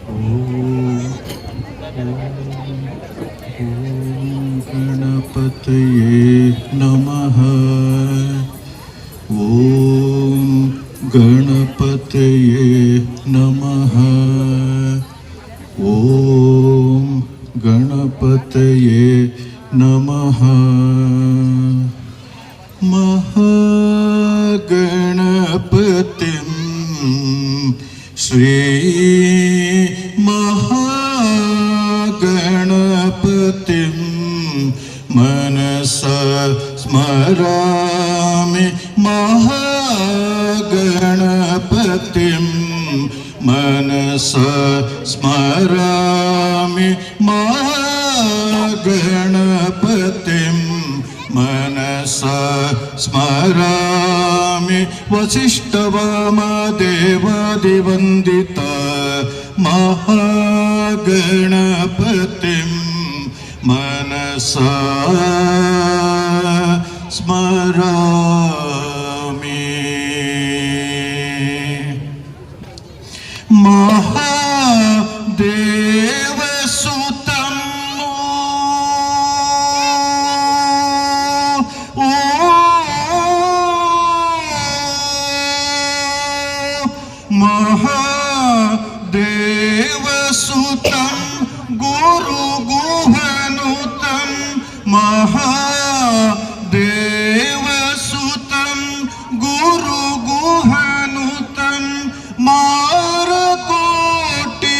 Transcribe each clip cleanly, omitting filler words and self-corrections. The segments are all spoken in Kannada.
ಓಂ ಗಣಪತಯೇ ನಮಃ. ಓಂ ಗಣಪತಯೇ ನಮಃ. ಓಂ ಗಣಪತಯೇ ನಮಃ. ಮಹಾಗಣಪತಿಂ ಶ್ರೀ ಮಹಾಗಣಪತಿಂ ಮನಸಾ ಸ್ಮರಾಮಿ. ಮಹಾಗಣಪತಿಂ ಮನಸಾ ಸ್ಮರಾಮಿ. ಮಹಾಗಣಪತಿಂ ಮನಸಾ ಸ್ಮರಾಮಿ. ವಸಿಷ್ಠವಾಮದೇವಾದಿವಂದಿತ ಮಹಾಗಣಪತಿಂ ಮನಸಾ ಸ್ಮರಾಮಿ. ಮಹಾದೇವಸುತಂ ಮಹಾದೇವಸುತಂ ಗುರುಗುಹನುತಂ ಮಹಾದೇವಸುತಂ ಗುರುಗುಹನುತಂ ಮಾರಕೋಟಿ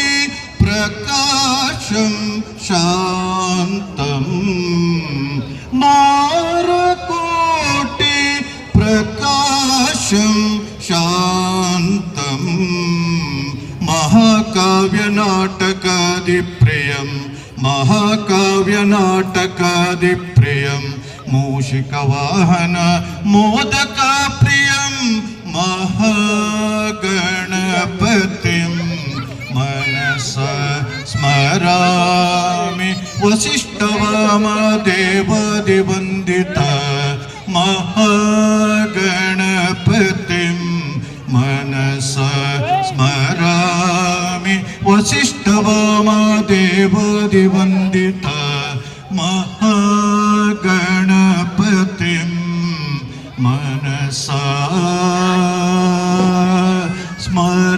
ಪ್ರಕಾಶಂ ಶಾಂತಂ. ಮಾರಕೋಟಿ ಪ್ರಕಾಶಂ ಶಾಂತಂ. ಮಹಾಕಾವ್ಯನಾಟಕಾದಿಪ್ರಿಯಂ ಮಹಾಕಾವ್ಯನಾಟಕಾದಿಪ್ರಿಯಂ ಮೂಷಿಕವಾಹನ ಮೋದಕಪ್ರಿಯಂ ಮಹಾಗಣಪತಿಂ ಮನಸಾ ಸ್ಮರಾಮಿ. ವಸಿಷ್ಠವಾಮದೇವಾದಿವಂದಿತ ಮಹಾಗಣಪತಿಂ ಮನಸಾ ಸ್ಮರಾಮಿ. ವಸಿಷ್ಠವಾಮದೇವಾದಿವಂದಿತ ಮಹಾಗಣಪತಿಂ ಮನಸಾ ಸ್ಮರಾಮ್ಯಹಂ.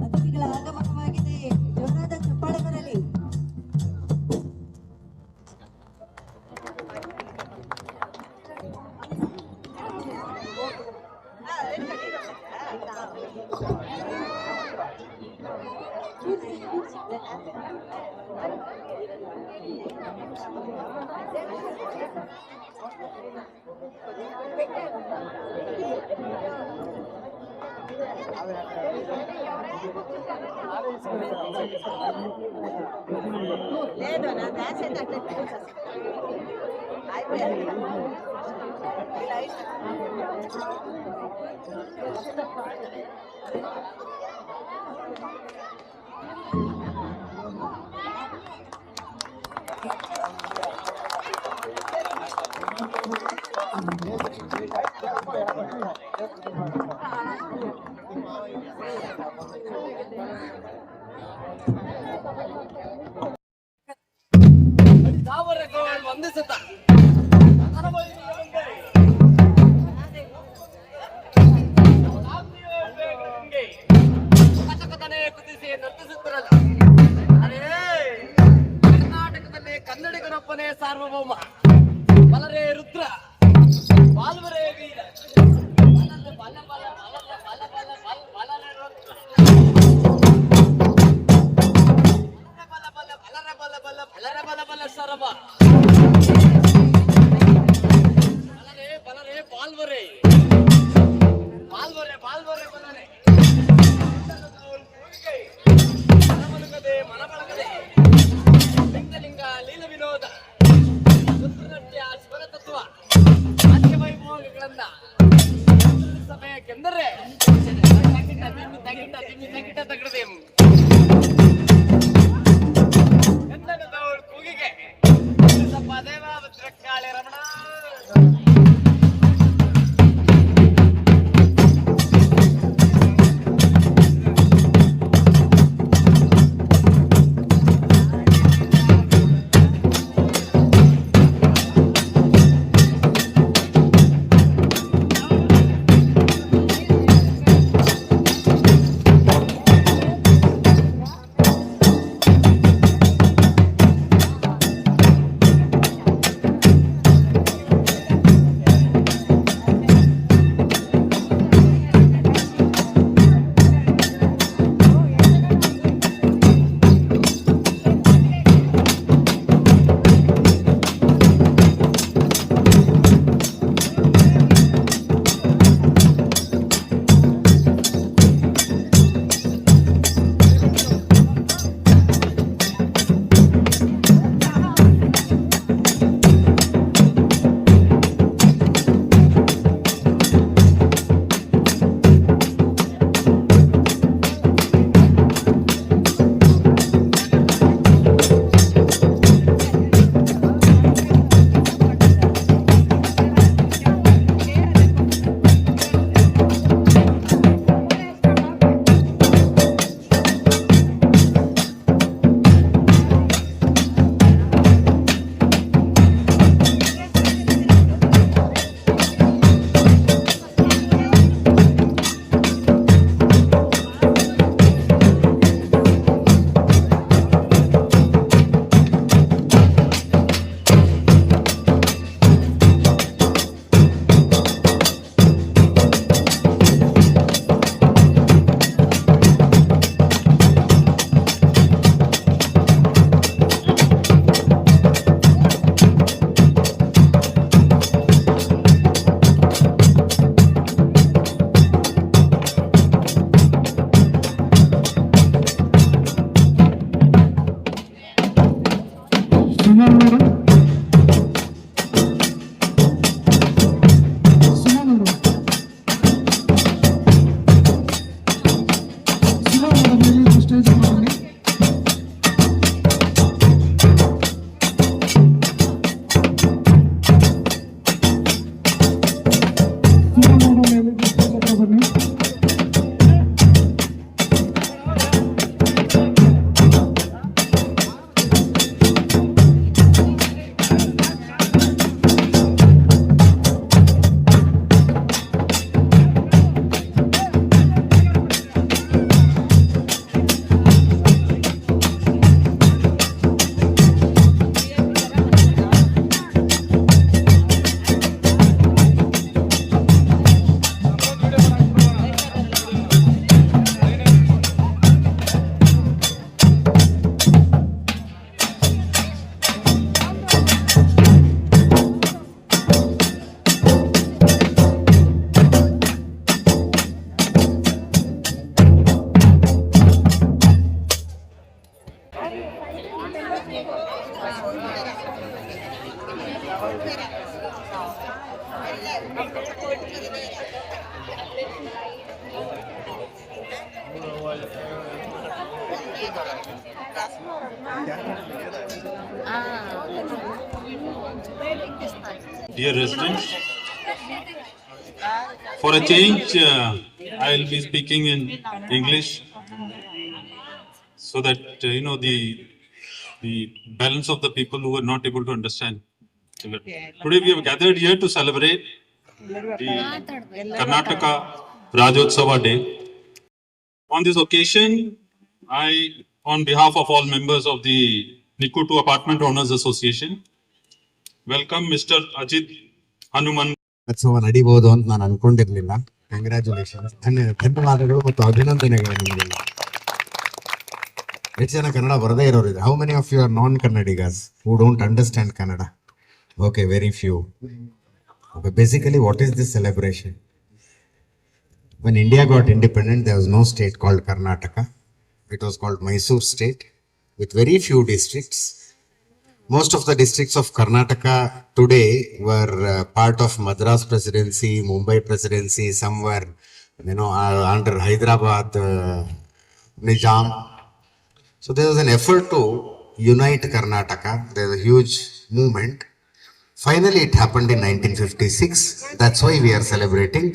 ಅತಿಥಿಗಳ ಆಗಮನವಾಗಿದೆ. ಜೋರಾದ ಚಪ್ಪಾಳೆ ಬರಲಿ. లేదు నా డాన్స్ అయితే అట్లా అయిపోయింది. ವಂದಿಸುತ್ತ ಕಥಕಥನೆ ಕುದಿಸಿ ನರ್ತಿಸುತ್ತಿರಲ್ಲ. ಅರೇ ಕರ್ನಾಟಕದಲ್ಲಿ ಕನ್ನಡಿಗನೊಬ್ಬನೇ ಸಾರ್ವಭೌಮ. ಬಲರೇ ರುದ್ರ, ಬಾಲ್ವರೇ ವೀರ, ಬಲ ಬಲ ಬಲ ಬಲ ಬಲ ಬಲ ಬಲ ಬಲರೇ ರುದ್ರ, ಬಲ ಬಲ ಬಲರ ಬಲ ಬಲ ಬಲರ ಬಲ ಬಲ ಸರಬ, ಬಲರೇ ಬಲರೇ ಬಾಲ್ವರೇ ಬಾಲ್ವರೇ ಬಾಲ್ವರೇ ಬಲರೇ ಮನಮಲಗದೆ ಮನಬಳಗದೆ ಲಿಂಗಲಿಂಗ ಲೀಲ ವಿನೋದ ನೃತ್ಯ ಸ್ವರ ತತ್ವ ವಾದ್ಯ ವೈಭವಗಳನ್ನ ಸಮಯಕ್ಕೆಂದರೆ ತಗಿಟ ತಿಮ್ಮಿ ತಗಿಟ ತಿಮ್ಮಿ ತಗಿಟ ತಗಡದೆ ಎಂದನದವಳ ಕೂಗಿಗೆ ಸಪ್ಪ ದೇವ Bhadrakali Ramana. Dear residents, for a change, I'll be speaking in English so that the balance of the people who are not able to understand. Today we have gathered here to celebrate the Karnataka Rajotsava Day. On this occasion, I, on behalf of all members of the Nikutu Apartment Owners Association, welcome Mr. Ajit Hanuman. ಉತ್ಸವ ನಡೀಬಹುದು ಅಂತ ನಾನು ಅನ್ಕೊಂಡಿರ್ಲಿಲ್ಲ. ಕಂಗ್ರ್ಯಾಚುಲೇಷನ್ಸ್, ಧನ್ಯವಾದಗಳು ಮತ್ತು ಅಭಿನಂದನೆಗಳು ನಿಮಗೆಲ್ಲ. ಎಷ್ಟು ಜನ ಕನ್ನಡ ಬರದೇ ಇರೋರು ಇದೆ? How many of you are non Kannadigas who don't understand Kannada? Okay, very few. Okay, basically what is this celebration? When India got independent, there was no state called Karnataka. It was called Mysore state with very few districts. Most of the districts of Karnataka today were part of Madras Presidency, Mumbai Presidency, somewhere, under Hyderabad, Nizam. So there was an effort to unite Karnataka. There was a huge movement. Finally, it happened in 1956. That's why we are celebrating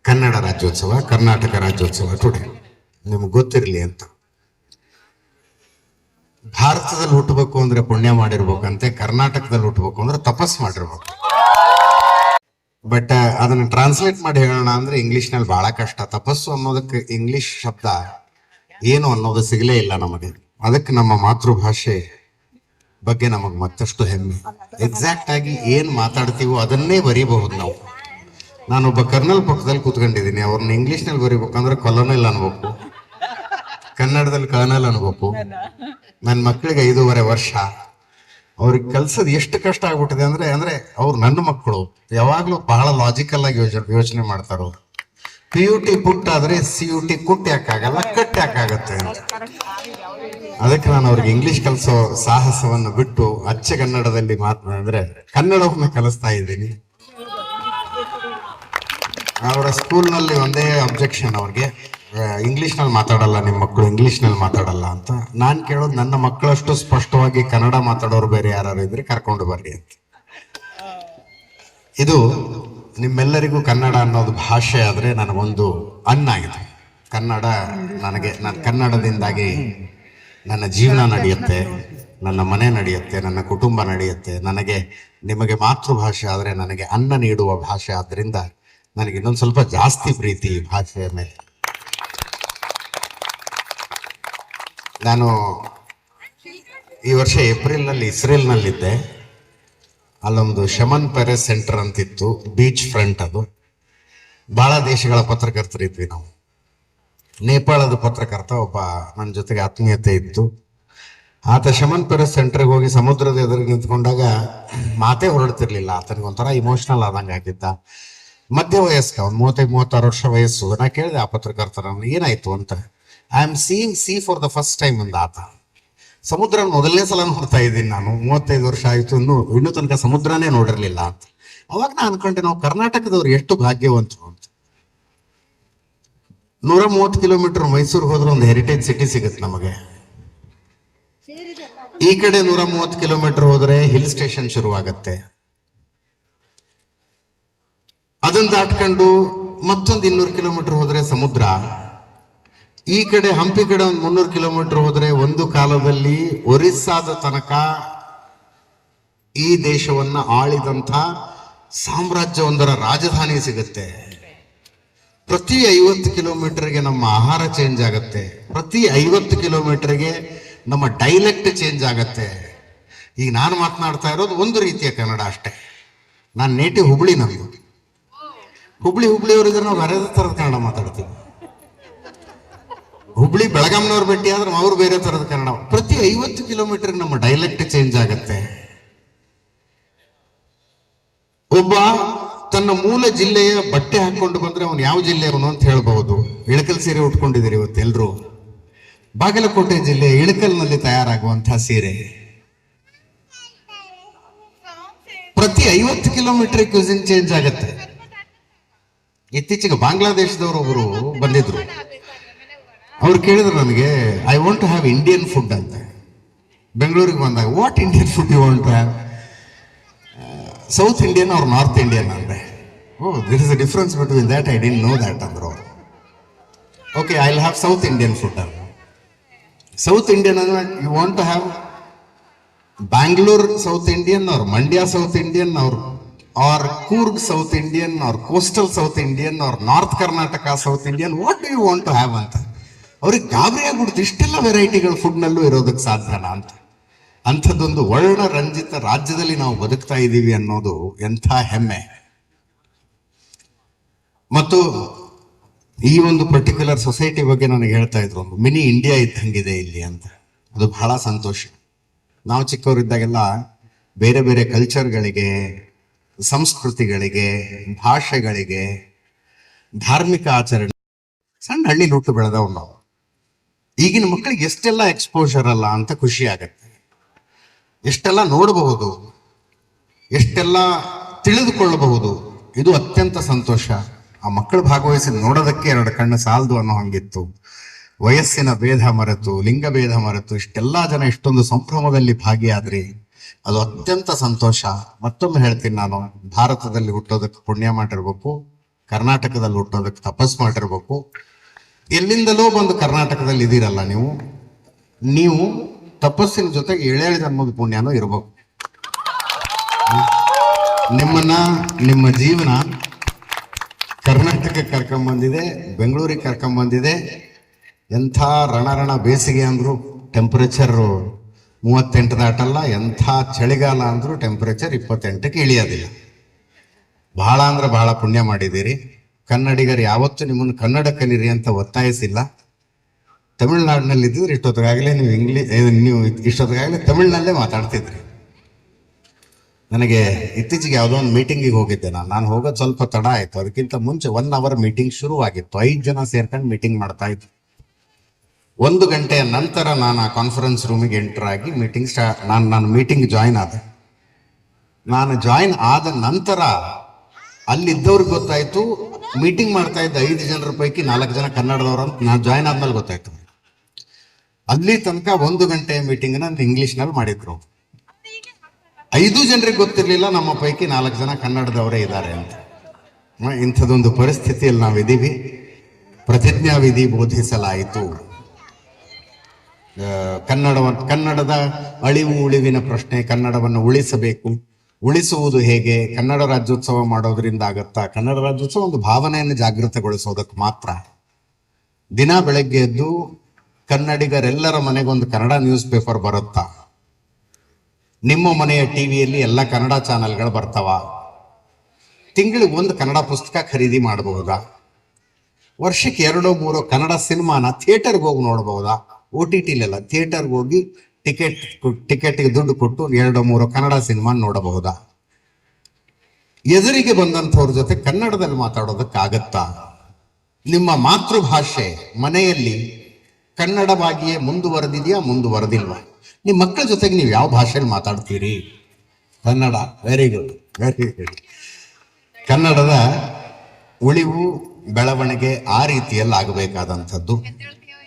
Kannada Rajyotsava, Karnataka Rajyotsava today. ನಿಮ್ಗೆ ಗೊತ್ತಿರಲಿ ಅಂತ. ಭಾರತದಲ್ಲಿ ಹುಟ್ಟಬೇಕು ಅಂದ್ರೆ ಪುಣ್ಯ ಮಾಡಿರ್ಬೇಕಂತೆ, ಕರ್ನಾಟಕದಲ್ಲಿ ಹುಟ್ಟಬೇಕು ಅಂದ್ರೆ ತಪಸ್ ಮಾಡಿರ್ಬೇಕು. ಬಟ್ ಅದನ್ನ ಟ್ರಾನ್ಸ್ಲೇಟ್ ಮಾಡಿ ಹೇಳೋಣ ಅಂದ್ರೆ ಇಂಗ್ಲಿಷ್ ನಲ್ಲಿ ಬಹಳ ಕಷ್ಟ. ತಪಸ್ಸು ಅನ್ನೋದಕ್ಕೆ ಇಂಗ್ಲಿಷ್ ಶಬ್ದ ಏನು ಅನ್ನೋದು ಸಿಗಲೇ ಇಲ್ಲ ನಮಗೆ. ಅದಕ್ಕೆ ನಮ್ಮ ಮಾತೃಭಾಷೆ ಬಗ್ಗೆ ನಮಗ್ ಮತ್ತಷ್ಟು ಹೆಮ್ಮೆ. ಎಕ್ಸಾಕ್ಟ್ ಆಗಿ ಏನ್ ಮಾತಾಡ್ತೀವೋ ಅದನ್ನೇ ಬರೀಬಹುದು ನಾವು. ನಾನೊಬ್ಬ ಕರ್ನಲ್ ಪಕ್ಕದಲ್ಲಿ ಕೂತ್ಕೊಂಡಿದ್ದೀನಿ. ಅವ್ರನ್ನ ಇಂಗ್ಲಿಷ್ ನಲ್ಲಿ ಬರೀಬೇಕಂದ್ರೆ ಕೊಲೋನಲ್ ಅನ್ಬೇಕು, ಕನ್ನಡದಲ್ಲಿ ಕರ್ನಲ್ ಅನ್ಬೇಕು. ನನ್ನ ಮಕ್ಕಳಿಗೆ 5.5 ವರ್ಷ. ಅವ್ರಿಗೆ ಕಲ್ಸೋದು ಎಷ್ಟು ಕಷ್ಟ ಆಗ್ಬಿಟ್ಟಿದೆ ಅಂದ್ರೆ ಅವ್ರು ನನ್ನ ಮಕ್ಕಳು. ಯಾವಾಗ್ಲೂ ಬಹಳ ಲಾಜಿಕಲ್ ಆಗಿ ಯೋಚನೆ ಮಾಡ್ತಾರ ಅವ್ರು. PUT ಪುಟ್ ಆದ್ರೆ CUT ಕುಟ್ ಯಾಕಾಗಲ್ಲ, ಕಟ್ ಯಾಕಾಗತ್ತೆ ಅಂತ. ಅದಕ್ಕೆ ನಾನು ಅವ್ರಿಗೆ ಇಂಗ್ಲಿಷ್ ಕಲಿಸೋ ಸಾಹಸವನ್ನು ಬಿಟ್ಟು ಅಚ್ಚ ಕನ್ನಡದಲ್ಲಿ ಮಾತನಾಡಿದ್ರೆ ಕನ್ನಡವನ್ನ ಕಲಿಸ್ತಾ ಇದ್ದೀನಿ. ಅವರ ಸ್ಕೂಲ್ನಲ್ಲಿ ಒಂದೇ ಅಬ್ಜೆಕ್ಷನ್ ಅವ್ರಿಗೆ, ಇಂಗ್ಲಿಷ್ ನಲ್ಲಿ ಮಾತಾಡಲ್ಲ ನಿಮ್ಮ ಮಕ್ಕಳು, ಇಂಗ್ಲಿಷ್ ನಲ್ಲಿ ಮಾತಾಡಲ್ಲ ಅಂತ. ನಾನ್ ಕೇಳೋದು, ನನ್ನ ಮಕ್ಕಳಷ್ಟು ಸ್ಪಷ್ಟವಾಗಿ ಕನ್ನಡ ಮಾತಾಡೋರು ಬೇರೆ ಯಾರು ಇದ್ರೆ ಕರ್ಕೊಂಡು ಬರ್ರಿ ಅಂತ. ಇದು ನಿಮ್ಮೆಲ್ಲರಿಗೂ ಕನ್ನಡ ಅನ್ನೋದು ಭಾಷೆ ಆದ್ರೆ ನನಗೊಂದು ಅನ್ನ ಇದೆ. ಕನ್ನಡ ನನಗೆ, ನಾನು ಕನ್ನಡದಿಂದಾಗಿ ನನ್ನ ಜೀವನ ನಡೆಯುತ್ತೆ, ನನ್ನ ಮನೆ ನಡೆಯುತ್ತೆ, ನನ್ನ ಕುಟುಂಬ ನಡೆಯುತ್ತೆ. ನನಗೆ ನಿಮಗೆ ಮಾತೃಭಾಷೆ ಆದ್ರೆ ನನಗೆ ಅನ್ನ ನೀಡುವ ಭಾಷೆ ಆದ್ರಿಂದ ನನಗೆ ಇನ್ನೊಂದು ಸ್ವಲ್ಪ ಜಾಸ್ತಿ ಪ್ರೀತಿ ಈ ಭಾಷೆಯ ಮೇಲೆ. ನಾನು ಈ ವರ್ಷ ಏಪ್ರಿಲ್ ನಲ್ಲಿ ಇಸ್ರೇಲ್ ನಲ್ಲಿದ್ದೆ. ಅಲ್ಲೊಂದು ಶಮನ್ ಪೆರೆಸ್ ಸೆಂಟರ್ ಅಂತಿತ್ತು, ಬೀಚ್ ಫ್ರಂಟ್. ಅದು ಬಹಳ ದೇಶಗಳ ಪತ್ರಕರ್ತರಿದ್ವಿ ನಾವು. ನೇಪಾಳದ ಪತ್ರಕರ್ತ ಒಬ್ಬ ನನ್ನ ಜೊತೆಗೆ ಆತ್ಮೀಯತೆ ಇತ್ತು. ಆತ ಶಮನ್ ಪೆರೆಸ್ ಸೆಂಟರ್ಗೆ ಹೋಗಿ ಸಮುದ್ರದ ಎದುರಿಗೆ ನಿಂತ್ಕೊಂಡಾಗ ಮಾತೇ ಹೊರಡ್ತಿರ್ಲಿಲ್ಲ. ಆತನಿಗೆ ಒಂಥರ ಇಮೋಷನಲ್ ಆದಂಗೆ ಆಗಿದ್ದ. ಮಧ್ಯ ವಯಸ್ಕ, ಒಂದು 35-36 ವರ್ಷ ವಯಸ್ಸು. ನಾ ಕೇಳಿದೆ ಆ ಪತ್ರಕರ್ತರನ್ನು, ಏನಾಯ್ತು ಅಂತ. I am seeing C for the first time ಅಂದ ಆತ. ಸಮುದ್ರ ಮೊದಲನೇ ಸಲ ನೋಡ್ತಾ ಇದ್ದೀನಿ ನಾನು, 35 ವರ್ಷ ಆಯ್ತು, ಇನ್ನೂ ತನಕ ಸಮುದ್ರನೇ ನೋಡಿರ್ಲಿಲ್ಲ ಅಂತ. ಅವಾಗ ನಾ ಅನ್ಕೊಂಡೆ, ನಾವು ಕರ್ನಾಟಕದವ್ರು ಎಷ್ಟು ಭಾಗ್ಯವಂತರು ಅಂತ. 130 ಕಿಲೋಮೀಟರ್ ಮೈಸೂರಿಗೆ ಹೋದ್ರೆ ಒಂದು ಹೆರಿಟೇಜ್ ಸಿಟಿ ಸಿಗುತ್ತೆ ನಮಗೆ. ಈ ಕಡೆ 130 ಕಿಲೋಮೀಟರ್ ಹೋದ್ರೆ ಹಿಲ್ ಸ್ಟೇಷನ್ ಶುರುವಾಗತ್ತೆ. ಅದನ್ನ ದಾಟ್ಕೊಂಡು ಮತ್ತೊಂದು 200 ಕಿಲೋಮೀಟರ್ ಹೋದ್ರೆ ಸಮುದ್ರ. ಈ ಕಡೆ ಹಂಪಿ ಕಡೆ ಒಂದು 300 ಕಿಲೋಮೀಟರ್ ಹೋದ್ರೆ ಒಂದು ಕಾಲದಲ್ಲಿ ಒರಿಸ್ಸಾದ ತನಕ ಈ ದೇಶವನ್ನ ಆಳಿದಂಥ ಸಾಮ್ರಾಜ್ಯವೊಂದರ ರಾಜಧಾನಿ ಸಿಗುತ್ತೆ. ಪ್ರತಿ 50 ಕಿಲೋಮೀಟರ್ಗೆ ನಮ್ಮ ಆಹಾರ ಚೇಂಜ್ ಆಗತ್ತೆ. ಪ್ರತಿ 50 ಕಿಲೋಮೀಟರ್ಗೆ ನಮ್ಮ ಡೈಲೆಕ್ಟ್ ಚೇಂಜ್ ಆಗತ್ತೆ. ಈಗ ನಾನು ಮಾತನಾಡ್ತಾ ಇರೋದು ಒಂದು ರೀತಿಯ ಕನ್ನಡ ಅಷ್ಟೇ. ನಾನು ನೇಟಿವ್ ಹುಬ್ಳಿ. ನಮ್ದು ಹುಬ್ಳಿಯವರಿದ್ರೆ ನಾವು ಬೇರೆ ತರದ ಕನ್ನಡ ಮಾತಾಡ್ತೀವಿ. ಹುಬ್ಳಿ ಬೆಳಗಾಂನವ್ರು ಭೇಟಿ ಆದ್ರೆ ಅವ್ರು ಬೇರೆ ತರದ ಕನ್ನಡ. ಪ್ರತಿ 50 ಕಿಲೋಮೀಟರ್ ನಮ್ಮ ಡೈಲೆಕ್ಟ್ ಚೇಂಜ್ ಆಗತ್ತೆ. ಒಬ್ಬ ತನ್ನ ಮೂಲ ಜಿಲ್ಲೆಯ ಬಟ್ಟೆ ಹಾಕೊಂಡು ಬಂದ್ರೆ ಅವನು ಯಾವ ಜಿಲ್ಲೆಯವನು ಅಂತ ಹೇಳ್ಬಹುದು. ಇಳಕಲ್ ಸೀರೆ ಉಟ್ಕೊಂಡಿದ್ದೀರಿ ಇವತ್ತು ಎಲ್ರು. ಬಾಗಲಕೋಟೆ ಜಿಲ್ಲೆ ಇಳಕಲ್ನಲ್ಲಿ ತಯಾರಾಗುವಂತಹ ಸೀರೆ. ಪ್ರತಿ 50 ಕಿಲೋಮೀಟರ್ ಕ್ಯೂಸಿನ್ ಚೇಂಜ್ ಆಗತ್ತೆ. ಇತ್ತೀಚೆಗೆ ಬಾಂಗ್ಲಾದೇಶದವರು ಒಬ್ರು ಬಂದಿದ್ರು. ಅವ್ರು ಕೇಳಿದ್ರು ನನಗೆ, I want to have Indian food ಅಂತ. ಬೆಂಗಳೂರಿಗೆ ಬಂದಾಗ, what Indian food you want to have? South Indian ಅವ್ರ ನಾರ್ತ್ ಇಂಡಿಯನ್ ಅಂದೆ. Oh, there is a difference between that, I didn't know that ಅಂದ್ರು ಅವರು. Okay, I will have South Indian food ಅಂತ. ಸೌತ್ ಇಂಡಿಯನ್ ಅಂದ್ರೆ you want to have Bangalore South Indian ಅವ್ರ ಮಂಡ್ಯ ಸೌತ್ ಇಂಡಿಯನ್ ಅವ್ರ or Coorg South Indian or Coastal South Indian or North Karnataka South Indian, what do you want to have ಅಂತ ಅವ್ರಿಗೆ ಗಾಬರಿ ಆಗ್ಬಿಡ್ತು. ಇಷ್ಟೆಲ್ಲ ವೆರೈಟಿಗಳು ಫುಡ್ನಲ್ಲೂ ಇರೋದಕ್ಕೆ ಸಾಧ್ಯನಾ ಅಂತ. ಅಂಥದ್ದೊಂದು ವರ್ಣರಂಜಿತ ರಾಜ್ಯದಲ್ಲಿ ನಾವು ಬದುಕ್ತಾ ಇದ್ದೀವಿ ಅನ್ನೋದು ಎಂಥ ಹೆಮ್ಮೆ. ಮತ್ತು ಈ ಒಂದು ಪರ್ಟಿಕ್ಯುಲರ್ ಸೊಸೈಟಿ ಬಗ್ಗೆ ನನಗೆ ಹೇಳ್ತಾ ಇದ್ರು, ಒಂದು ಮಿನಿ ಇಂಡಿಯಾ ಇದ್ದಂಗಿದೆ ಇಲ್ಲಿ ಅಂತ. ಅದು ಬಹಳ ಸಂತೋಷ. ನಾವು ಚಿಕ್ಕವರಿದ್ದಾಗೆಲ್ಲ ಬೇರೆ ಬೇರೆ ಕಲ್ಚರ್ಗಳಿಗೆ, ಸಂಸ್ಕೃತಿಗಳಿಗೆ, ಭಾಷೆಗಳಿಗೆ, ಧಾರ್ಮಿಕ ಆಚರಣೆ, ಸಣ್ಣ ಹಳ್ಳಿ ಹುಟ್ಟು ಬೆಳೆದವ್ ನಾವು. ಈಗಿನ ಮಕ್ಕಳಿಗೆ ಎಷ್ಟೆಲ್ಲ ಎಕ್ಸ್ಪೋಜರ್ ಅಲ್ಲ ಅಂತ ಖುಷಿ ಆಗತ್ತೆ. ಎಷ್ಟೆಲ್ಲ ನೋಡಬಹುದು, ಎಷ್ಟೆಲ್ಲ ತಿಳಿದುಕೊಳ್ಳಬಹುದು. ಇದು ಅತ್ಯಂತ ಸಂತೋಷ. ಆ ಮಕ್ಕಳು ಭಾಗವಹಿಸಿ ನೋಡೋದಕ್ಕೆ ಎರಡು ಕಣ್ಣು ಸಾಲದು ಅನ್ನೋ ಹಂಗಿತ್ತು. ವಯಸ್ಸಿನ ಭೇದ ಮರೆತು, ಲಿಂಗ ಭೇದ ಮರೆತು ಇಷ್ಟೆಲ್ಲಾ ಜನ ಇಷ್ಟೊಂದು ಸಂಭ್ರಮದಲ್ಲಿ ಭಾಗಿಯಾದ್ರಿ. ಅದು ಅತ್ಯಂತ ಸಂತೋಷ. ಮತ್ತೊಮ್ಮೆ ಹೇಳ್ತೀನಿ, ನಾನು ಭಾರತದಲ್ಲಿ ಹುಟ್ಟೋದಕ್ಕೆ ಪುಣ್ಯ ಮಾಡಿರ್ಬೇಕು, ಕರ್ನಾಟಕದಲ್ಲಿ ಹುಟ್ಟೋದಕ್ಕೆ ತಪಸ್ ಮಾಡಿರ್ಬೇಕು. ಎಲ್ಲಿಂದಲೋ ಬಂದು ಕರ್ನಾಟಕದಲ್ಲಿ ಇದೀರಲ್ಲ ನೀವು ತಪಸ್ಸಿನ ಜೊತೆಗೆ 7 ಜನ್ಮದ ಪುಣ್ಯನೂ ಇರ್ಬೇಕು. ನಿಮ್ಮ ಜೀವನ ಕರ್ನಾಟಕಕ್ಕೆ ಕರ್ಕೊಂಬಂದಿದೆ, ಬೆಂಗಳೂರಿಗೆ ಕರ್ಕೊಂಬಂದಿದೆ. ಎಂಥ ರಣರಣ ಬೇಸಿಗೆ ಅಂದ್ರು ಟೆಂಪರೇಚರ್ 38 ದಾಟಲ್ಲ, ಎಂಥ ಚಳಿಗಾಲ ಅಂದ್ರೂ ಟೆಂಪರೇಚರ್ 28ಕ್ಕೆ ಇಳಿಯೋದಿಲ್ಲ. ಬಹಳ ಅಂದ್ರೆ ಬಹಳ ಪುಣ್ಯ ಮಾಡಿದ್ದೀರಿ. ಕನ್ನಡಿಗರು ಯಾವತ್ತೂ ನಿಮ್ಮನ್ನು ಕನ್ನಡ ಕಲೀರಿ ಅಂತ ಒತ್ತಾಯಿಸಿಲ್ಲ. ತಮಿಳ್ನಾಡಿನಲ್ಲಿ ಇದ್ದಿದ್ರೆ ಇಷ್ಟೊತ್ತಿಗಾಗಲೇ ನೀವು ಇಷ್ಟೊತ್ತಿಗಾಗಲೇ ತಮಿಳ್ನಲ್ಲೇ ಮಾತಾಡ್ತಿದ್ರಿ. ನನಗೆ ಇತ್ತೀಚೆಗೆ ಯಾವುದೋ ಒಂದು ಮೀಟಿಂಗಿಗೆ ಹೋಗಿದ್ದೆ. ನಾನು ಹೋಗೋದು ಸ್ವಲ್ಪ ತಡ ಆಯಿತು. ಅದಕ್ಕಿಂತ ಮುಂಚೆ 1 ಅವರ್ ಮೀಟಿಂಗ್ ಶುರುವಾಗಿತ್ತು. 5 ಜನ ಸೇರ್ಕೊಂಡು ಮೀಟಿಂಗ್ ಮಾಡ್ತಾ ಇದ್ರು. 1 ಗಂಟೆಯ ನಂತರ ನಾನು ಆ ಕಾನ್ಫರೆನ್ಸ್ ರೂಮಿಗೆ ಎಂಟರ್ ಆಗಿ ನಾನು ಮೀಟಿಂಗ್ ಜಾಯಿನ್ ಆದೆ. ನಾನು ಜಾಯಿನ್ ಆದ ನಂತರ ಅಲ್ಲಿದ್ದವ್ರಿಗೆ ಗೊತ್ತಾಯ್ತು, ಮೀಟಿಂಗ್ ಮಾಡ್ತಾ ಇದ್ದ 5 ಜನರ ಪೈಕಿ 4 ಜನ ಕನ್ನಡದವ್ರು ಅಂತ. ನಾನು ಜಾಯಿನ್ ಆದ್ಮೇಲೆ ಗೊತ್ತಾಯ್ತು. ಅಲ್ಲಿ ತನಕ 1 ಗಂಟೆಯ ಮೀಟಿಂಗ್ ನಾನು ಇಂಗ್ಲಿಷ್ನಲ್ಲಿ ಮಾಡಿದ್ರು. 5 ಜನರಿಗೆ ಗೊತ್ತಿರಲಿಲ್ಲ ನಮ್ಮ ಪೈಕಿ 4 ಜನ ಕನ್ನಡದವರೇ ಇದ್ದಾರೆ ಅಂತ. ಇಂಥದೊಂದು ಪರಿಸ್ಥಿತಿಯಲ್ಲಿ ನಾವಿದ್ದೀವಿ. ಪ್ರತಿಜ್ಞಾ ವಿಧಿ ಬೋಧಿಸಲಾಯಿತು. ಕನ್ನಡದ ಅಳಿವು ಉಳಿವಿನ ಪ್ರಶ್ನೆ. ಕನ್ನಡವನ್ನು ಉಳಿಸಬೇಕು. ಉಳಿಸುವುದು ಹೇಗೆ? ಕನ್ನಡ ರಾಜ್ಯೋತ್ಸವ ಮಾಡೋದ್ರಿಂದ ಆಗತ್ತಾ? ಕನ್ನಡ ರಾಜ್ಯೋತ್ಸವ ಒಂದು ಭಾವನೆಯನ್ನು ಜಾಗೃತಗೊಳಿಸೋದಕ್ಕೆ ಮಾತ್ರ. ದಿನ ಬೆಳಗ್ಗೆ ಎದ್ದು ಕನ್ನಡಿಗರೆಲ್ಲರ ಮನೆಗೊಂದು ಕನ್ನಡ ನ್ಯೂಸ್ ಪೇಪರ್ ಬರುತ್ತಾ? ನಿಮ್ಮ ಮನೆಯ ಟಿವಿಯಲ್ಲಿ ಎಲ್ಲ ಕನ್ನಡ ಚಾನೆಲ್ಗಳು ಬರ್ತಾವ? ತಿಂಗಳಿಗೆ 1 ಕನ್ನಡ ಪುಸ್ತಕ ಖರೀದಿ ಮಾಡಬಹುದಾ? ವರ್ಷಕ್ಕೆ 2-3 ಕನ್ನಡ ಸಿನಿಮಾನ ಥಿಯೇಟರ್ಗೆ ಹೋಗಿ ನೋಡಬಹುದಾ? OTTಲೆಲ್ಲ ಥಿಯೇಟರ್ಗೆ ಹೋಗಿ ಟಿಕೆಟ್ಗೆ ದುಡ್ಡು ಕೊಟ್ಟು 2-3 ಕನ್ನಡ ಸಿನಿಮಾ ನೋಡಬಹುದಾ? ಎದುರಿಗೆ ಬಂದಂಥವ್ರ ಜೊತೆ ಕನ್ನಡದಲ್ಲಿ ಮಾತಾಡೋದಕ್ಕಾಗತ್ತಾ? ನಿಮ್ಮ ಮಾತೃಭಾಷೆ ಮನೆಯಲ್ಲಿ ಕನ್ನಡವಾಗಿಯೇ ಮುಂದುವರೆದಿದೆಯಾ, ಮುಂದುವರೆದಿಲ್ವಾ? ನಿಮ್ಮ ಮಕ್ಕಳ ಜೊತೆಗೆ ನೀವು ಯಾವ ಭಾಷೆಯಲ್ಲಿ ಮಾತಾಡ್ತೀರಿ? Kannada. Very good, very good. ಕನ್ನಡದ ಉಳಿವು ಬೆಳವಣಿಗೆ ಆ ರೀತಿಯಲ್ಲಿ ಆಗಬೇಕಾದಂಥದ್ದು.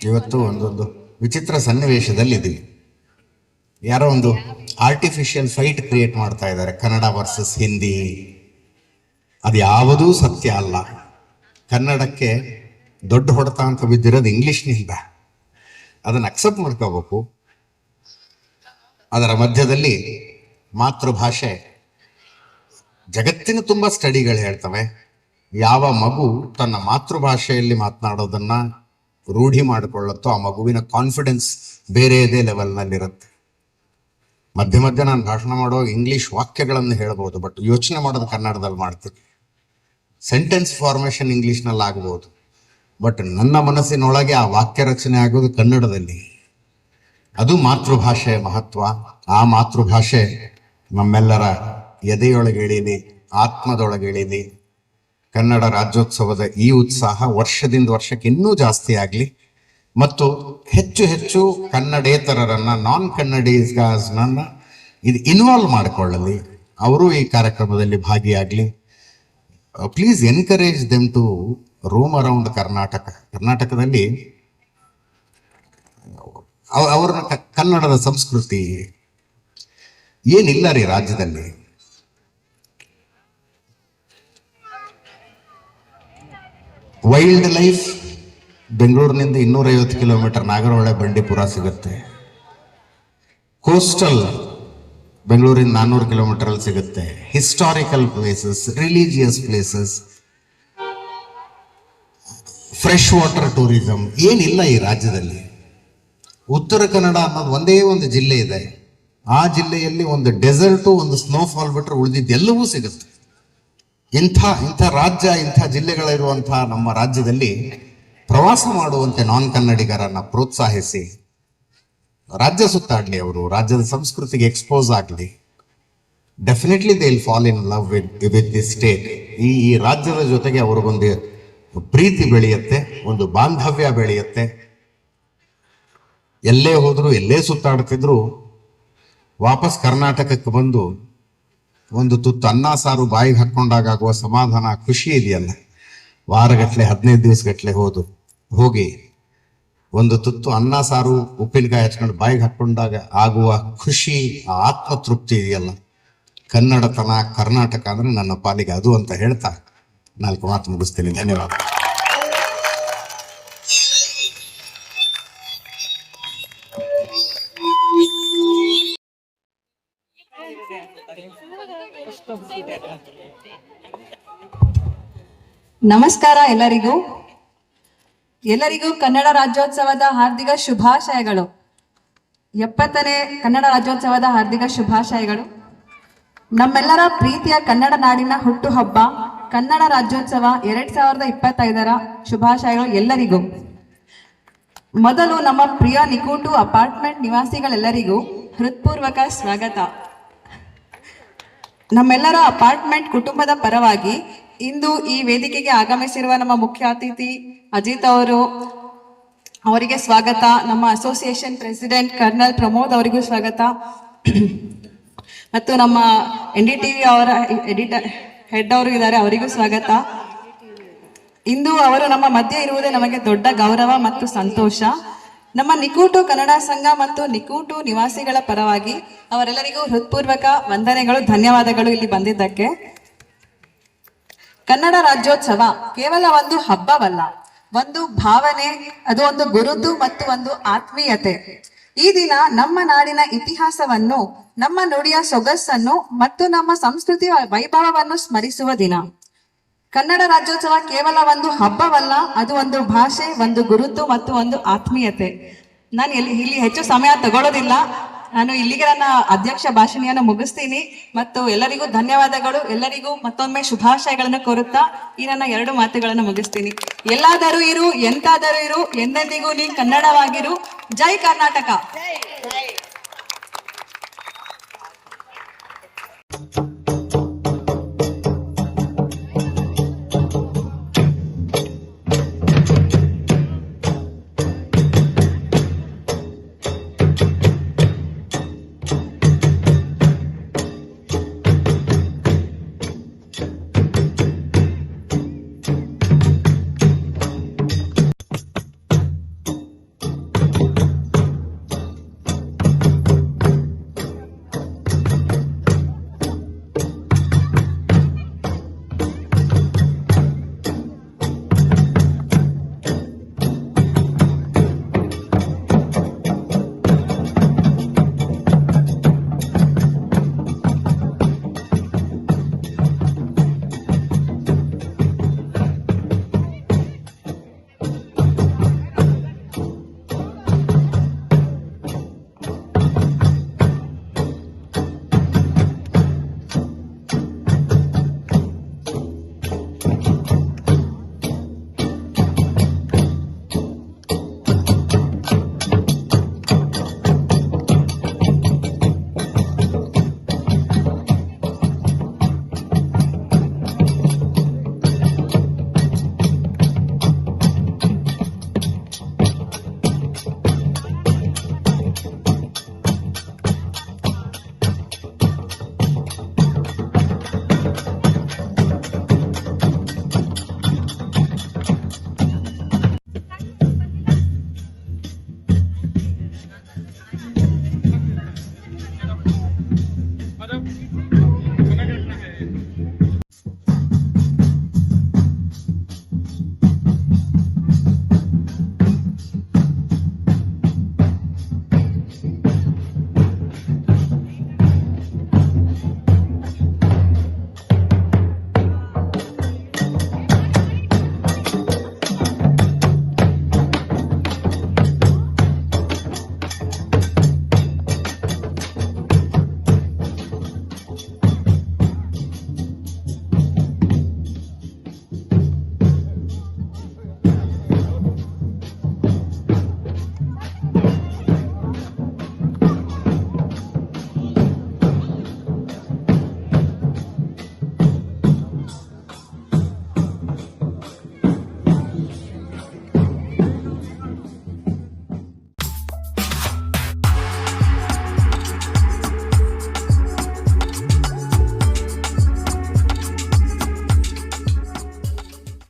ಇವತ್ತು ಒಂದೊಂದು ವಿಚಿತ್ರ ಸನ್ನಿವೇಶದಲ್ಲಿದ್ದೀವಿ. ಯಾರೋ ಒಂದು ಆರ್ಟಿಫಿಷಿಯಲ್ ಫೈಟ್ ಕ್ರಿಯೇಟ್ ಮಾಡ್ತಾ ಇದ್ದಾರೆ, ಕನ್ನಡ ವರ್ಸಸ್ ಹಿಂದಿ. ಅದು ಯಾವುದೂ ಸತ್ಯ ಅಲ್ಲ. ಕನ್ನಡಕ್ಕೆ ದೊಡ್ಡ ಹೊಡೆತ ಅಂತ ಬಿದ್ದಿರೋದು ಇಂಗ್ಲಿಷ್ನಿಂದ. ಅದನ್ನು ಅಕ್ಸೆಪ್ಟ್ ಮಾಡ್ಕೋಬೇಕು. ಅದರ ಮಧ್ಯದಲ್ಲಿ ಮಾತೃಭಾಷೆ, ಜಗತ್ತಿನ ತುಂಬ ಸ್ಟಡಿಗಳು ಹೇಳ್ತವೆ, ಯಾವ ಮಗು ತನ್ನ ಮಾತೃಭಾಷೆಯಲ್ಲಿ ಮಾತನಾಡೋದನ್ನ ರೂಢಿ ಮಾಡಿಕೊಳ್ಳುತ್ತೋ ಆ ಮಗುವಿನ ಕಾನ್ಫಿಡೆನ್ಸ್ ಬೇರೆಯದೇ ಲೆವೆಲ್ನಲ್ಲಿರುತ್ತೆ. ಮಧ್ಯೆ ನಾನು ಭಾಷಣ ಮಾಡುವಾಗ ಇಂಗ್ಲಿಷ್ ವಾಕ್ಯಗಳನ್ನು ಹೇಳ್ಬೋದು, ಬಟ್ ಯೋಚನೆ ಮಾಡೋದು ಕನ್ನಡದಲ್ಲಿ ಮಾಡ್ತೀನಿ. ಸೆಂಟೆನ್ಸ್ ಫಾರ್ಮೇಷನ್ ಇಂಗ್ಲಿಷ್ನಲ್ಲಿ ಆಗ್ಬೋದು, ಬಟ್ ನನ್ನ ಮನಸ್ಸಿನೊಳಗೆ ಆ ವಾಕ್ಯ ರಚನೆ ಆಗೋದು ಕನ್ನಡದಲ್ಲಿ. ಅದು ಮಾತೃಭಾಷೆಯ ಮಹತ್ವ. ಆ ಮಾತೃಭಾಷೆ ನಮ್ಮೆಲ್ಲರ ಎದೆಯೊಳಗೆ ಇಳೀಲಿ, ಆತ್ಮದೊಳಗೆ ಇಳೀಲಿ. ಕನ್ನಡ ರಾಜ್ಯೋತ್ಸವದ ಈ ಉತ್ಸಾಹ ವರ್ಷದಿಂದ ವರ್ಷಕ್ಕೆ ಇನ್ನೂ ಜಾಸ್ತಿ ಆಗಲಿ ಮತ್ತು ಹೆಚ್ಚು ಹೆಚ್ಚು ಕನ್ನಡೇತರರನ್ನ, ನಾನ್ ಕನ್ನಡೀಸ್ನ ಇದು ಇನ್ವಾಲ್ವ್ ಮಾಡಿಕೊಳ್ಳಲಿ. ಅವರು ಈ ಕಾರ್ಯಕ್ರಮದಲ್ಲಿ ಭಾಗಿಯಾಗಲಿ. Please encourage them to roam around Karnataka. ಕರ್ನಾಟಕದಲ್ಲಿ ಅವರ ಕನ್ನಡದ ಸಂಸ್ಕೃತಿ ಏನಿಲ್ಲ ರೀ ರಾಜ್ಯದಲ್ಲಿ. ವೈಲ್ಡ್ ಲೈಫ್ ಬೆಂಗಳೂರಿನಿಂದ 250 ಕಿಲೋಮೀಟರ್ ನಾಗರಹೊಳೆ ಬಂಡೀಪುರ ಸಿಗುತ್ತೆ. ಕೋಸ್ಟಲ್ ಬೆಂಗಳೂರಿಂದ 400 ಕಿಲೋಮೀಟರ್ ಅಲ್ಲಿ ಸಿಗುತ್ತೆ. Historical places, religious places, fresh water tourism ಏನಿಲ್ಲ ಈ ರಾಜ್ಯದಲ್ಲಿ. ಉತ್ತರ ಕನ್ನಡ ಅನ್ನೋದು ಒಂದೇ ಒಂದು ಜಿಲ್ಲೆ ಇದೆ. ಆ ಜಿಲ್ಲೆಯಲ್ಲಿ ಒಂದು ಡೆಸರ್ಟು, ಒಂದು ಸ್ನೋಫಾಲ್ ಬಿಟ್ಟರೆ ಉಳಿದಿದ್ದು ಎಲ್ಲವೂ ಸಿಗುತ್ತೆ. ಇಂಥ ರಾಜ್ಯ, ಇಂಥ ಜಿಲ್ಲೆಗಳಿರುವಂತಹ ನಮ್ಮ ರಾಜ್ಯದಲ್ಲಿ ಪ್ರವಾಸ ಮಾಡುವಂತೆ ನಾನ್ ಕನ್ನಡಿಗರನ್ನ ಪ್ರೋತ್ಸಾಹಿಸಿ ರಾಜ್ಯ ಸುತ್ತಾಡ್ಲಿ, ಅವರು ರಾಜ್ಯದ ಸಂಸ್ಕೃತಿಗೆ ಎಕ್ಸ್ಪೋಸ್ ಆಗಲಿ. Definitely they will fall in love with the state. ಈ ರಾಜ್ಯದ ಜೊತೆಗೆ ಅವ್ರಿಗೊಂದು ಪ್ರೀತಿ ಬೆಳೆಯುತ್ತೆ, ಒಂದು ಬಾಂಧವ್ಯ ಬೆಳೆಯುತ್ತೆ. ಎಲ್ಲೇ ಹೋದ್ರು, ಎಲ್ಲೇ ಸುತ್ತಾಡ್ತಿದ್ರು ವಾಪಸ್ ಕರ್ನಾಟಕಕ್ಕೆ ಬಂದು ಒಂದು ತುತ್ತು ಅನ್ನ ಸಾರು ಬಾಯಿಗೆ ಹಾಕೊಂಡಾಗ ಆಗುವ ಸಮಾಧಾನ, ಖುಷಿ ಇದೆಯಲ್ಲ, ವಾರಗಟ್ಲೆ 15 ದಿವಸಗಟ್ಲೆ ಹೋಗಿ ಒಂದು ತುತ್ತು ಅನ್ನ ಸಾರು ಉಪ್ಪಿನಕಾಯಿ ಹಚ್ಕೊಂಡು ಬಾಯಿಗೆ ಹಾಕೊಂಡಾಗ ಆಗುವ ಖುಷಿ, ಆ ಆತ್ಮತೃಪ್ತಿ ಇದೆಯಲ್ಲ, ಕನ್ನಡತನ, ಕರ್ನಾಟಕ ಅಂದ್ರೆ ನನ್ನ ಪಾಲಿಗೆ ಅದು ಅಂತ ಹೇಳ್ತಾ 4 ಮಾತು ಮುಗಿಸ್ತೀನಿ. ಧನ್ಯವಾದ. ನಮಸ್ಕಾರ ಎಲ್ಲರಿಗೂ ಕನ್ನಡ ರಾಜ್ಯೋತ್ಸವದ ಹಾರ್ದಿಕ ಶುಭಾಶಯಗಳು. 70ನೇ ಕನ್ನಡ ರಾಜ್ಯೋತ್ಸವದ ಹಾರ್ದಿಕ ಶುಭಾಶಯಗಳು. ನಮ್ಮೆಲ್ಲರ ಪ್ರೀತಿಯ ಕನ್ನಡ ನಾಡಿನ ಹುಟ್ಟುಹಬ್ಬ ಕನ್ನಡ ರಾಜ್ಯೋತ್ಸವ 2025ರ ಶುಭಾಶಯಗಳು ಎಲ್ಲರಿಗೂ. ಮೊದಲು ನಮ್ಮ ಪ್ರಿಯ ನಿಕೂಟು ಅಪಾರ್ಟ್ಮೆಂಟ್ ನಿವಾಸಿಗಳೆಲ್ಲರಿಗೂ ಹೃತ್ಪೂರ್ವಕ ಸ್ವಾಗತ. ನಮ್ಮೆಲ್ಲರ ಅಪಾರ್ಟ್ಮೆಂಟ್ ಕುಟುಂಬದ ಪರವಾಗಿ ಇಂದು ಈ ವೇದಿಕೆಗೆ ಆಗಮಿಸಿರುವ ನಮ್ಮ ಮುಖ್ಯ ಅತಿಥಿ ಅಜಿತ್ ಅವರಿಗೆ ಸ್ವಾಗತ. ನಮ್ಮ ಅಸೋಸಿಯೇಷನ್ ಪ್ರೆಸಿಡೆಂಟ್ ಕರ್ನಲ್ ಪ್ರಮೋದ್ ಅವರಿಗೂ ಸ್ವಾಗತ. ಮತ್ತು ನಮ್ಮ NDTV ಅವರ ಎಡಿಟರ್ ಹೆಡ್ ಅವರು ಇದ್ದಾರೆ, ಅವರಿಗೂ ಸ್ವಾಗತ. ಇಂದು ಅವರು ನಮ್ಮ ಮಧ್ಯೆ ಇರುವುದೇ ನಮಗೆ ದೊಡ್ಡ ಗೌರವ ಮತ್ತು ಸಂತೋಷ. ನಮ್ಮ ನಿಕೂಟು ಕನ್ನಡ ಸಂಘ ಮತ್ತು ನಿಕೂಟು ನಿವಾಸಿಗಳ ಪರವಾಗಿ ಅವರೆಲ್ಲರಿಗೂ ಹೃತ್ಪೂರ್ವಕ ವಂದನೆಗಳು, ಧನ್ಯವಾದಗಳು ಇಲ್ಲಿ ಬಂದಿದ್ದಕ್ಕೆ. ಕನ್ನಡ ರಾಜ್ಯೋತ್ಸವ ಕೇವಲ ಒಂದು ಹಬ್ಬವಲ್ಲ, ಒಂದು ಭಾವನೆ, ಅದು ಒಂದು ಗುರುತು ಮತ್ತು ಒಂದು ಆತ್ಮೀಯತೆ. ಈ ದಿನ ನಮ್ಮ ನಾಡಿನ ಇತಿಹಾಸವನ್ನು, ನಮ್ಮ ನುಡಿಯ ಸೊಗಸನ್ನು ಮತ್ತು ನಮ್ಮ ಸಂಸ್ಕೃತಿಯ ವೈಭವವನ್ನು ಸ್ಮರಿಸುವ ದಿನ. ಕನ್ನಡ ರಾಜ್ಯೋತ್ಸವ ಕೇವಲ ಒಂದು ಹಬ್ಬವಲ್ಲ, ಅದು ಒಂದು ಭಾಷೆ, ಒಂದು ಗುರುತು ಮತ್ತು ಒಂದು ಆತ್ಮೀಯತೆ. ನಾನು ಇಲ್ಲಿ ಹೆಚ್ಚು ಸಮಯ ತಗೊಳ್ಳೋದಿಲ್ಲ. ನಾನು ಇಲ್ಲಿಗೆ ನನ್ನ ಅಧ್ಯಕ್ಷ ಭಾಷಣೆಯನ್ನು ಮುಗಿಸ್ತೀನಿ ಮತ್ತು ಎಲ್ಲರಿಗೂ ಧನ್ಯವಾದಗಳು. ಎಲ್ಲರಿಗೂ ಮತ್ತೊಮ್ಮೆ ಶುಭಾಶಯಗಳನ್ನು ಕೋರುತ್ತಾ ಈ ನನ್ನ 2 ಮಾತುಗಳನ್ನು ಮುಗಿಸ್ತೀನಿ. ಎಲ್ಲಾದರೂ ಇರು, ಎಂತಾದರೂ ಇರು, ಎಂದೆಂದಿಗೂ ನೀ ಕನ್ನಡವಾಗಿರು. ಜೈ ಕರ್ನಾಟಕ.